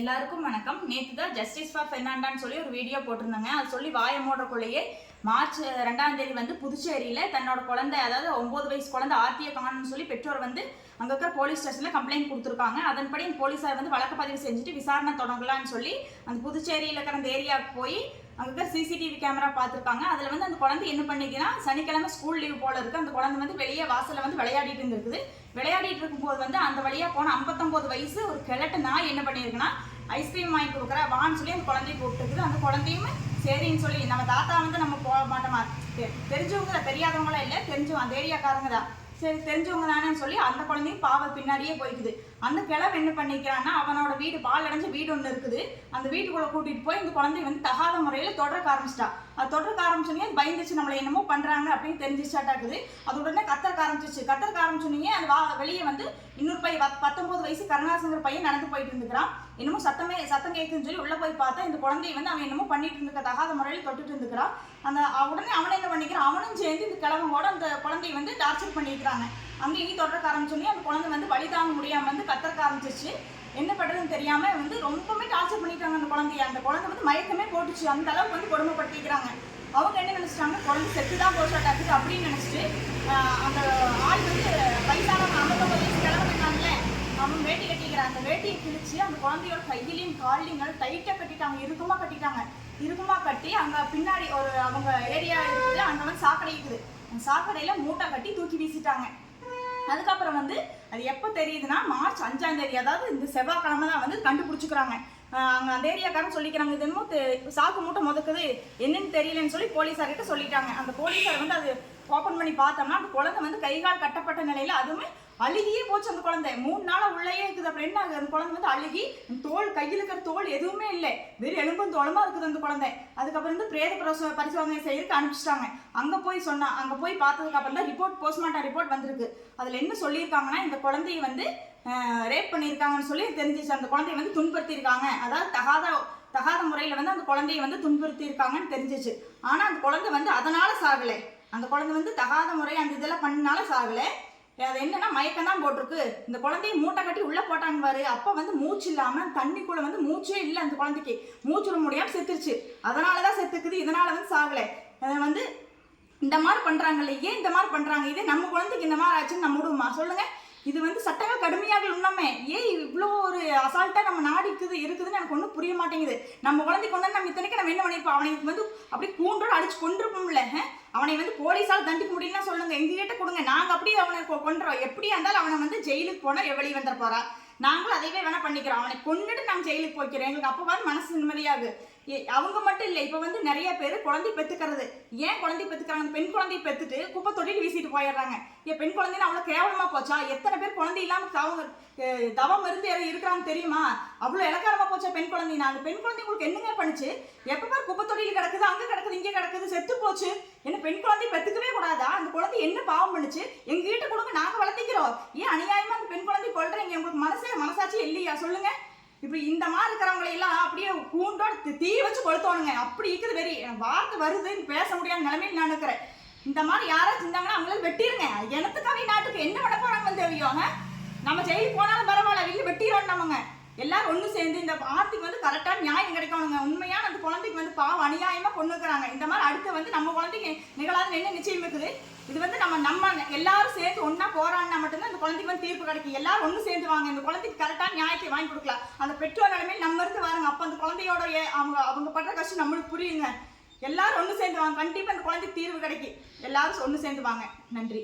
எல்லாருக்கும் வணக்கம். நேற்று தான் ஜஸ்டிஸ் ஃபார் பெர்னாண்டான்னு சொல்லி ஒரு வீடியோ போட்டிருந்தாங்க. அது சொல்லி வாயமோடக்குள்ளேயே மார்ச் 2ஆம் தேதி வந்து புதுச்சேரியில் தன்னோட குழந்தை, அதாவது 9 வயசு குழந்தை ஆர்த்தியை காணும்னு சொல்லி பெற்றோர் வந்து அங்கே இருக்கிற போலீஸ் ஸ்டேஷனில் கம்ப்ளைண்ட் கொடுத்துருக்காங்க. அதன்படி போலீஸார் வந்து வழக்கு பதிவு செஞ்சுட்டு விசாரணை தொடங்கலான்னு சொல்லி அந்த புதுச்சேரியில் இருக்கிற அந்த ஏரியாவுக்கு போய் அங்கே இருக்கிற சிசிடிவி கேமரா பார்த்துருக்காங்க. அதில் வந்து அந்த குழந்தை என்ன பண்ணிக்குன்னா, சனிக்கிழமை ஸ்கூல் லீவ் போல இருக்குது. அந்த குழந்தை வந்து வெளியே வாசலில் வந்து விளையாடிட்டு இருந்திருக்குது. விளையாடிட்டு இருக்கும்போது வந்து அந்த வழியாக போன 59 வயசு ஒரு கிழட்டு நாய் என்ன பண்ணியிருக்குன்னா, ஐஸ்கிரீம் வாங்கி கொடுக்குற வான்னு சொல்லி அந்த குழந்தைய கூப்பிட்டுருக்குது. அந்த குழந்தையுமே சரின்னு சொல்லி, நம்ம தாத்தா வந்து நம்ம போக மாட்டோமா, தெரிஞ்சவங்க தெரியாதவங்களாம் இல்லை, தெரிஞ்சவங்க அந்த ஏரியாக்காரங்க தான், சரி தெரிஞ்சவங்க தானேன்னு சொல்லி அந்த குழந்தையும் பாவம் பின்னாடியே போய்க்குது. அந்த கிழவன் என்ன பண்ணிக்கிறான்னா, அவனோட வீடு பால் அடைஞ்ச வீடு ஒன்று இருக்குது, அந்த வீட்டுக்குள்ளே கூட்டிகிட்டு போய் இந்த குழந்தைய வந்து தகாத முறையில் தொடர்க்க ஆரம்பிச்சிட்டா. அது தொடர்க்க ஆரம்பிச்சோன்னே பயந்துச்சு, நம்மளை என்னமோ பண்ணுறாங்க அப்படின்னு தெரிஞ்சிச்சாட்டாக்குது. அது உடனே கத்தறக்க ஆரம்பிச்சோன்னே அது வெளியே வந்து இன்னொரு பையன் 19 வயசு கருணாசங்கிற பையன் நடந்து போயிட்டு இருந்துக்கிறான். என்னமோ சத்தம் கேட்குன்னு சொல்லி உள்ளே போய் பார்த்தா இந்த குழந்தைய வந்து அவன் என்னமோ பண்ணிட்டு இருந்துக்க, தகாத முறையில் தொட்டுட்டு இருந்துக்கிறான். உடனே அவனை என்ன பண்ணிக்கிறான், அவனும் சேர்ந்து இந்த கிழவனோட அந்த குழந்தைய வந்து டார்ச்சர் பண்ணிக்கிறாங்க. அங்கே இங்கே தொடர்க்க ஆரம்பிச்சோன்னே அந்த குழந்தை வந்து வழி தாங்க முடியாமல் வந்து கத்தறக்க ஆரம்பிச்சிச்சு. என்ன பண்ணுறதுன்னு தெரியாமல் வந்து ரொம்பவே டார்ச்சர் பண்ணிட்டாங்க அந்த குழந்தைய. அந்த குழந்தை வந்து மயக்கமே போட்டுச்சு, அந்த அளவுக்கு வந்து கொடுமைப்படுத்திக்கிறாங்க. அவங்க என்ன நினச்சிட்டாங்க, குழந்தை செத்து தான் போச்சாட்டாக்குது அப்படின்னு நினச்சிட்டு அந்த ஆள் வந்து வயசானவங்க 59 வயசு கிழவனுக்காங்கல்ல, அவன் வேட்டி கட்டிக்கிறான். அந்த வேட்டியை கிழிச்சு அந்த குழந்தையோட கையிலையும் கால்லையும் டைட்டாக கட்டிட்டாங்க, இறுக்கமாக கட்டி அங்கே பின்னாடி ஒரு அவங்க ஏரியா இருக்குது, அங்கே வந்து சாக்கடை இருக்குது, அந்த சாக்கடையில் மூட்டை கட்டி தூக்கி வீசிட்டாங்க. அதுக்கப்புறம் வந்து அது எப்போ தெரியுதுன்னா, மார்ச் 5ஆம் தேதி, அதாவது இந்த செவ்வாய்க்கிழமை தான் வந்து கண்டுபிடிச்சிக்கிறாங்க. அங்கே அந்த ஏரியாக்காரன் சொல்லிக்கிறாங்க, இது என்னமோ சாக்கு மூட்டை முதக்குது, என்னன்னு தெரியலன்னு சொல்லி போலீஸார்கிட்ட சொல்லிட்டாங்க. அந்த போலீஸார் வந்து அது ஓப்பன் பண்ணி பார்த்தோம்னா அந்த குழந்தை வந்து கைகால் கட்டப்பட்ட நிலையில், அதுவுமே அழுகியே போச்சு. அந்த குழந்தை 3 நாளாக உள்ளேயே இருக்குது. அப்புறம் என்ன ஆகுது, அந்த குழந்தை வந்து அழுகி தோல், கையில் இருக்கிற தோல் எதுவுமே இல்லை, வெறும் எலும்பும் தோளமா இருக்குது அந்த குழந்தை. அதுக்கப்புறம் வந்து பிரேத பரிசோதனை செய்யறதுக்கு அனுப்பிச்சிட்டாங்க. அங்கே போய் பார்த்ததுக்கு அப்புறம் தான் போஸ்ட்மார்ட்டம் ரிப்போர்ட் வந்திருக்கு. அதில் என்ன சொல்லியிருக்காங்கன்னா, இந்த குழந்தைய வந்து ரேப் பண்ணியிருக்காங்கன்னு சொல்லி தெரிஞ்சிச்சு. அந்த குழந்தைய வந்து துன்புறுத்தியிருக்காங்க, அதாவது தகாத முறையில் வந்து அந்த குழந்தைய வந்து துன்புறுத்தியிருக்காங்கன்னு தெரிஞ்சிச்சு. ஆனால் அந்த குழந்தை வந்து அதனால சாகலை, அந்த குழந்தை வந்து தகாத முறை அந்த இதெல்லாம் பண்ணனால சாகலை. அது என்னன்னா மயக்கம் தான் போட்டிருக்கு. இந்த குழந்தைய மூட்டை கட்டி உள்ளே போட்டாங்க பாரு, அப்போ வந்து மூச்சு இல்லாமல் தண்ணிக்குள்ளே வந்து மூச்சே இல்லை, அந்த குழந்தைக்கு மூச்சு விட முடியாமல் செத்துருச்சு. அதனால தான் செத்துக்குது, இதனால வந்து சாகலை. வந்து இந்த மாதிரி பண்ணுறாங்கல்ல, ஏன் இந்த மாதிரி பண்ணுறாங்க, இதே நம்ம குழந்தைக்கு இந்த மாதிரி ஆச்சுன்னு நம்ம விடுவோமா சொல்லுங்கள்? இது வந்து சட்டங்கள் கடுமையாக உண்மை. ஏன் இவ்வளோ ஒரு அசால்ட்டாக நம்ம நாடு இருக்குதுன்னு எனக்கு ஒன்றும் புரிய மாட்டேங்குது. நம்ம குழந்தை கொண்டு நம்ம இத்தனைக்கு நம்ம என்ன பண்ணியிருப்போம், அவனுக்கு வந்து அப்படி கூண்டோடு அடிச்சு கொண்டிருப்போம்ல, அவனை வந்து போலீஸால் தண்டிக்க முடியும்னா சொல்லுங்கள், எங்ககிட்ட கொடுங்க, நாங்கள் அப்படியே அவனை கொண்டுறோம். எப்படியா இருந்தாலும் அவனை வந்து ஜெயிலுக்கு போனால் வெளியே வந்துட போறா, நாங்களும் அதைவே வேணா பண்ணிக்கிறோம். அவனை கொண்டுட்டு நாங்கள் ஜெயிலுக்கு போய்க்கிறோம், எங்களுக்கு அப்போவாது மனசு நிம்மதியாகு. அவங்க மட்டும் இல்லை, இப்போ வந்து நிறைய பேர் குழந்தை பெற்றுக்கிறது. ஏன் குழந்தை பெற்றுக்கிறாங்க, பெண் குழந்தையை பெற்றுட்டு குப்பை தொட்டில் வீசிட்டு போயிடுறாங்க. பெண் குழந்தைன்னு அவ்வளோ கேவலமாக போச்சா? எத்தனை பேர் குழந்தை இல்லாமல் தவம் இருந்து இருக்கிறாங்க தெரியுமா? அவ்வளோ இலக்காரமாக போச்சா பெண் குழந்தைனா? அந்த பெண் குழந்தை உங்களுக்கு என்னங்க பண்ணுச்சு? எப்போ பார் குப்பை தொட்டியில் கிடக்குது, அங்கே கிடக்குது, இங்கே கிடக்குது, செத்து போச்சு. என்ன பெண் குழந்தை பெற்றுக்கவே கூடாதா? அந்த குழந்தை என்ன பாவம் பண்ணுச்சு? எங்ககிட்ட கொடுங்க, நாங்கள் வளர்த்திக்கிறோம். ஏன் அநியாயமாக அந்த பெண் குழந்தை கொள்றீங்க? உங்களுக்கு மனசாட்சி இல்லையா சொல்லுங்க? இப்போ இந்த மாதிரி இருக்கிறவங்களையெல்லாம் அப்படியே கூண்டோட தீ வச்சு கொளுத்தோணுங்க, அப்படி இருக்குது. வெறி வார்த்தை வருதுன்னு பேச முடியாத நிலைமையில் நான் இருக்கிறேன். இந்த மாதிரி யாராச்சும் இருந்தாங்கன்னா அவங்கள வெட்டிருங்க. எனத்துக்காக நாட்டுக்கு என்ன பண்ண போறாங்கன்னு தெரியும். நம்ம ஜெயிலுக்கு போனாலும் பரவாயில்ல, வெளியே வெட்டிடுவோம். நம்மங்க எல்லாரும் ஒன்று சேர்ந்து இந்த ஆர்த்திக்கு வந்து கரெக்டாக நியாயம் கிடைக்கணுங்க. உண்மையான அந்த குழந்தைக்கு வந்து பாவம் அநியாயமாக கொண்டுக்கிறாங்க. இந்த மாதிரி அடுத்து வந்து நம்ம குழந்தைக்கு நிகழாதுன்னு என்ன நிச்சயம் இருக்குது? இது வந்து நம்ம எல்லாரும் சேர்ந்து ஒன்றா போராடினா மட்டும்தான் இந்த குழந்தைக்கு வந்து தீர்ப்பு கிடைக்கும். எல்லாரும் ஒன்று சேர்ந்து வாங்க, இந்த குழந்தைக்கு கரெக்டான நியாயத்தை வாங்கி கொடுக்கலாம். அந்த பெற்றோர் நிலைமையில் நம்ம இருந்து வாங்க, அப்போ அந்த குழந்தையோட அவங்க படுற கஷ்டம் நம்மளுக்கு புரியுங்க. எல்லாரும் ஒன்று சேர்ந்து வாங்க, கண்டிப்பாக இந்த குழந்தைக்கு தீர்வு கிடைக்கும். எல்லாரும் ஒன்று சேர்ந்து வாங்க. நன்றி.